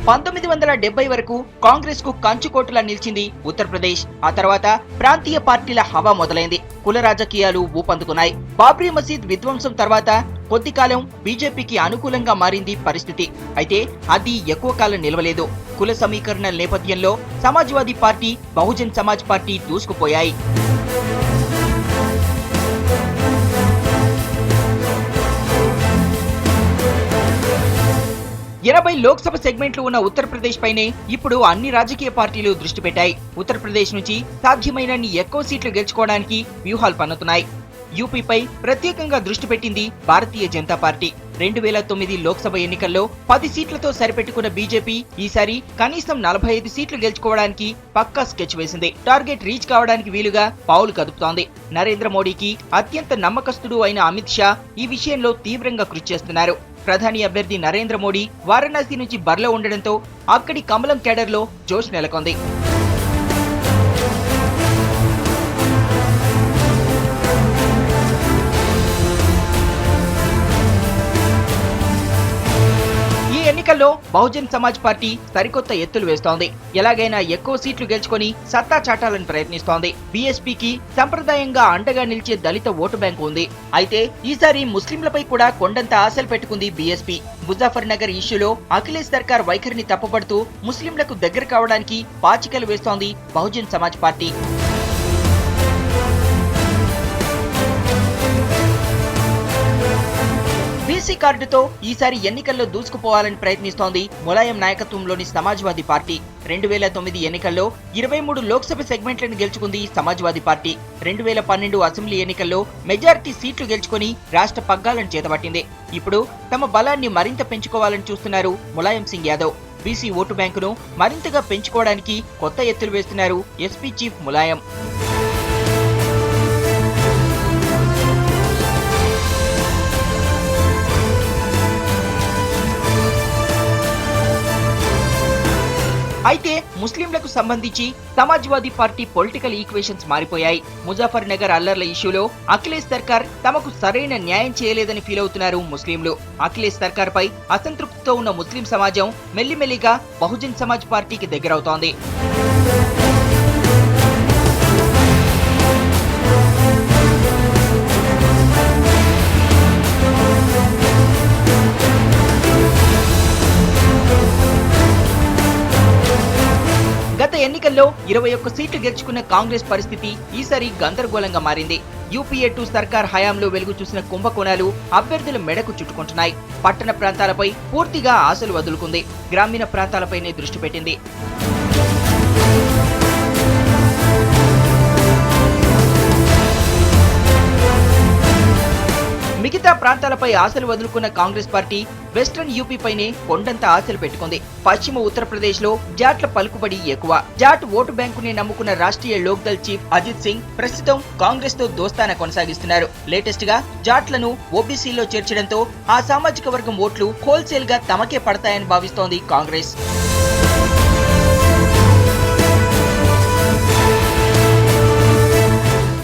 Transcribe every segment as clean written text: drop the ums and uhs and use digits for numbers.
1970 వరకు కాంగ్రెస్ కు కంచుకోటలా నిలిచింది ఉత్తరప్రదేశ్. ఆ తర్వాత ప్రాంతీయ పార్టీల హవా మొదలైంది. కుల రాజకీయాలు ఊపందుకున్నాయి. బాబ్రీ మసీద్ విధ్వంసం తర్వాత కొద్ది కాలం బీజేపీకి అనుకూలంగా మారింది పరిస్థితి. అయితే అది ఎక్కువ కాలం నిలవలేదు. కుల సమీకరణల నేపథ్యంలో సమాజ్వాదీ పార్టీ, బహుజన్ సమాజ్ పార్టీ దూసుకుపోయాయి. 80 లోక్సభ సెగ్మెంట్లు ఉన్న ఉత్తరప్రదేశ్ పైనే ఇప్పుడు అన్ని రాజకీయ పార్టీలు దృష్టి పెట్టాయి. ఉత్తరప్రదేశ్ నుంచి సాధ్యమైనన్ని ఎక్కువ సీట్లు గెలుచుకోవడానికి వ్యూహాలు పన్నుతున్నాయి. యూపీపై ప్రత్యేకంగా దృష్టి పెట్టింది భారతీయ జనతా పార్టీ. 2009 లోక్సభ ఎన్నికల్లో 10 సీట్లతో సరిపెట్టుకున్న బీజేపీ ఈసారి కనీసం 45 సీట్లు గెలుచుకోవడానికి పక్కా స్కెచ్ వేసింది. టార్గెట్ రీచ్ కావడానికి వీలుగా పావులు కదుపుతోంది. నరేంద్ర మోడీకి అత్యంత నమ్మకస్తుడు అయిన అమిత్ షా ఈ విషయంలో తీవ్రంగా కృషి చేస్తున్నారు. ప్రధాని అభ్యర్థి నరేంద్ర మోడీ వారణాసి నుంచి బరిలో ఉండడంతో అక్కడి కమలం కేడర్లో జోష్ నెలకొంది. ఎన్నికల్లో బహుజన్ సమాజ్ పార్టీ సరికొత్త ఎత్తులు వేస్తోంది. ఎలాగైనా ఎక్కువ సీట్లు గెలుచుకొని సత్తా చాటాలని ప్రయత్నిస్తోంది. బీఎస్పీకి సంప్రదాయంగా అండగా నిలిచే దళిత ఓటు బ్యాంకు ఉంది. అయితే ఈసారి ముస్లింలపై కూడా కొండంత ఆశలు పెట్టుకుంది బీఎస్పీ. ముజాఫర్ నగర్ ఇష్యూలో అఖిలేష్ సర్కార్ వైఖరిని తప్పుపడుతూ ముస్లింలకు దగ్గర కావడానికి పాచికలు వేస్తోంది బహుజన్ సమాజ్ పార్టీ. బీసీ కార్డుతో ఈసారి ఎన్నికల్లో దూసుకుపోవాలని ప్రయత్నిస్తోంది ములాయం నాయకత్వంలోని సమాజ్వాదీ పార్టీ. 2009 ఎన్నికల్లో 23 లోక్సభ సెగ్మెంట్లను గెలుచుకుంది సమాజ్వాదీ పార్టీ. 2012 అసెంబ్లీ ఎన్నికల్లో మెజారిటీ సీట్లు గెలుచుకుని రాష్ట్ర పగ్గాలను చేతబట్టింది. ఇప్పుడు తమ బలాన్ని మరింత పెంచుకోవాలని చూస్తున్నారు ములాయం సింగ్ యాదవ్. బీసీ ఓటు బ్యాంకును మరింతగా పెంచుకోవడానికి కొత్త ఎత్తులు వేస్తున్నారు ఎస్పీ చీఫ్ ములాయం. అయితే ముస్లింలకు సంబంధించి సమాజ్వాదీ పార్టీ పొలిటికల్ ఈక్వేషన్స్ మారిపోయాయి. ముజాఫర్ నగర్ అల్లర్ల ఇష్యూలో అఖిలేష్ సర్కార్ తమకు సరైన న్యాయం చేయలేదని ఫీల్ అవుతున్నారు ముస్లింలు. అఖిలేష్ సర్కార్ పై అసంతృప్తితో ఉన్న ముస్లిం సమాజం మెల్లిమెల్లిగా బహుజన్ సమాజ్ పార్టీకి దగ్గరవుతోంది. గత ఎన్నికల్లో 21 సీట్లు గెలుచుకున్న కాంగ్రెస్ పరిస్థితి ఈసారి గందరగోళంగా మారింది. యూపీఏ 2 సర్కార్ హయాంలో వెలుగు చూసిన కుంభకోణాలు అభ్యర్థుల మెడకు చుట్టుకుంటున్నాయి. పట్టణ ప్రాంతాలపై పూర్తిగా ఆశలు వదులుకుంది. గ్రామీణ ప్రాంతాలపైనే దృష్టి పెట్టింది. మిగతా ప్రాంతాలపై ఆశలు వదులుకున్న కాంగ్రెస్ పార్టీ వెస్ట్రన్ యూపీ పైనే కొండంత ఆశలు పెట్టుకుంది. పశ్చిమ ఉత్తరప్రదేశ్ లో జాట్ల పలుకుబడి ఎక్కువ. జాట్ ఓటు బ్యాంకుని నమ్ముకున్న రాష్ట్రీయ లోక్దల్ చీఫ్ అజిత్ సింగ్ ప్రస్తుతం కాంగ్రెస్ తో దోస్తానా కొనసాగిస్తున్నారు. లేటెస్ట్ గా జాట్లను ఓబీసీలో చేర్చడంతో ఆ సామాజిక వర్గం ఓట్లు హోల్సేల్ గా తమకే పడతాయని భావిస్తోంది కాంగ్రెస్.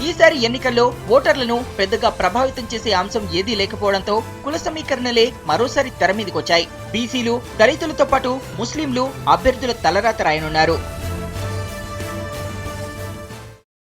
ఈసారి ఎన్నికల్లో ఓటర్లను పెద్దగా ప్రభావితం చేసే అంశం ఏదీ లేకపోవడంతో కుల సమీకరణలే మరోసారి తెరమీదికొచ్చాయి. బీసీలు, దళితులతో పాటు ముస్లింలు అభ్యర్థుల తలరాత రాయనున్నారు.